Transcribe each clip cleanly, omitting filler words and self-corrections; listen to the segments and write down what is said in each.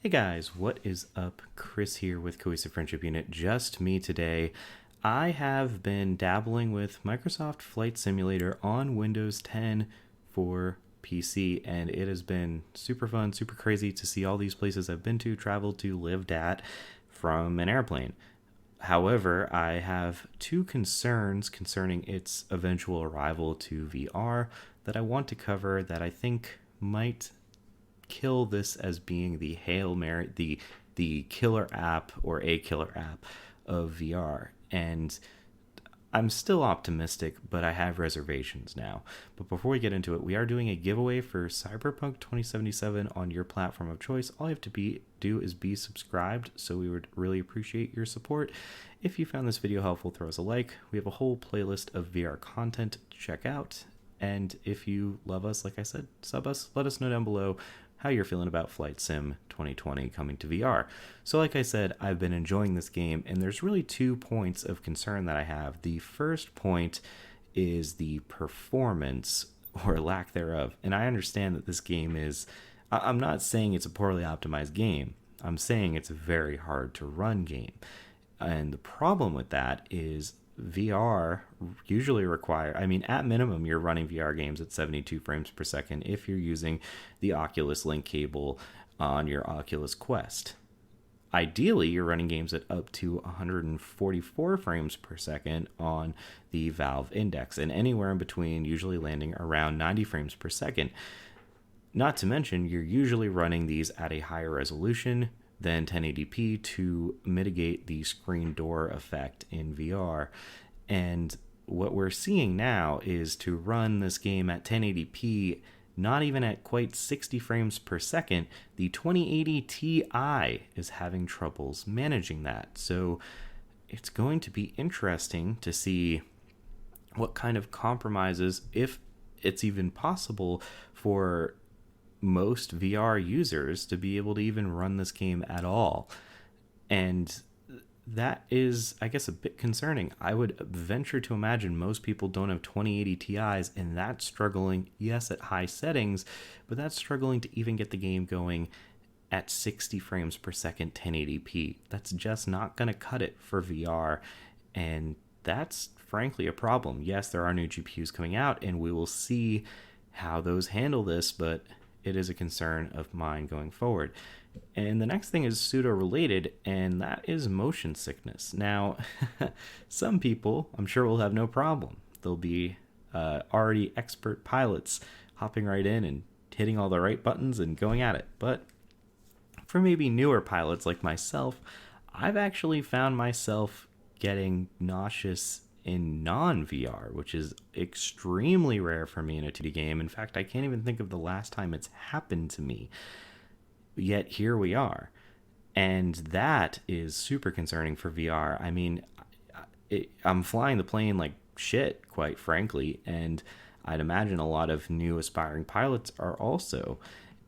Hey guys, what is up? Chris here with Cohesive Friendship Unit. Just me today. I have been dabbling with Microsoft Flight Simulator on Windows 10 for PC, and it has been super fun, super crazy to see all these places I've been to, traveled to, lived at from an airplane. However, I have two concerns concerning its eventual arrival to VR that I want to cover that I think might kill this as being the Hail Mary, the killer app or a killer app of VR. And I'm still optimistic, but I have reservations now. But before we get into it, we are doing a giveaway for Cyberpunk 2077 on your platform of choice. All you have to do is be subscribed, so we would really appreciate your support. If you found this video helpful, throw us a like. We have a whole playlist of VR content to check out. And if you love us, like I said, sub us. Let us know down below how you're feeling about Flight Sim 2020 coming to VR. So like I said, I've been enjoying this game, and there's really 2 points of concern that I have. The first point is the performance, or lack thereof. And I understand that this game is, I'm not saying it's a poorly optimized game. I'm saying it's a very hard to run game. And the problem with that is VR usually at minimum, you're running VR games at 72 frames per second if you're using the Oculus Link cable on your Oculus Quest. Ideally, you're running games at up to 144 frames per second on the Valve Index, and anywhere in between, usually landing around 90 frames per second. Not to mention, you're usually running these at a higher resolution than 1080p to mitigate the screen door effect in VR. And what we're seeing now is to run this game at 1080p, not even at quite 60 frames per second, the 2080 Ti is having troubles managing that. So it's going to be interesting to see what kind of compromises, if it's even possible for most VR users to be able to even run this game at all. And that is, I guess, a bit concerning. I would venture to imagine most people don't have 2080 Ti's, and that's struggling, yes, at high settings, but that's struggling to even get the game going at 60 frames per second 1080p. That's just not going to cut it for VR, and that's frankly a problem. Yes, there are new GPUs coming out, and we will see how those handle this, but it is a concern of mine going forward. And the next thing is pseudo related, and that is motion sickness. Now, some people, I'm sure, will have no problem. They'll be already expert pilots hopping right in and hitting all the right buttons and going at it. But for maybe newer pilots like myself, I've actually found myself getting nauseous in non-VR, which is extremely rare for me in a 2D game. In fact, I can't even think of the last time it's happened to me. Yet here we are. And that is super concerning for VR. I mean, I'm flying the plane like shit, quite frankly, and I'd imagine a lot of new aspiring pilots are also.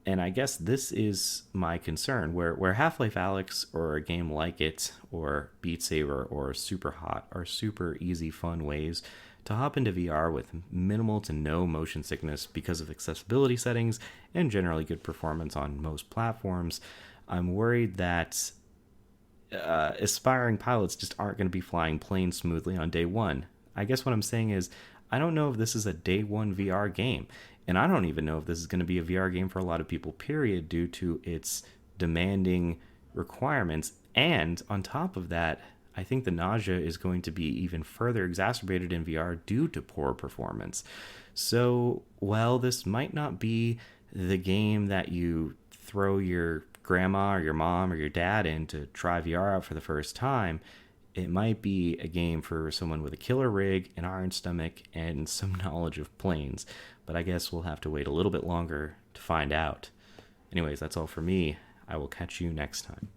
And I guess this is my concern, where Half-Life Alyx or a game like it, or Beat Saber or Super Hot are super easy, fun ways to hop into VR with minimal to no motion sickness because of accessibility settings and generally good performance on most platforms. I'm worried that aspiring pilots just aren't going to be flying planes smoothly on day one. I guess what I'm saying is, I don't know if this is a day one VR game. And I don't even know if this is going to be a VR game for a lot of people, period, due to its demanding requirements. And on top of that, I think the nausea is going to be even further exacerbated in VR due to poor performance. So, while this might not be the game that you throw your grandma or your mom or your dad in to try VR out for the first time, it might be a game for someone with a killer rig, an iron stomach, and some knowledge of planes. But I guess we'll have to wait a little bit longer to find out. Anyways, that's all for me. I will catch you next time.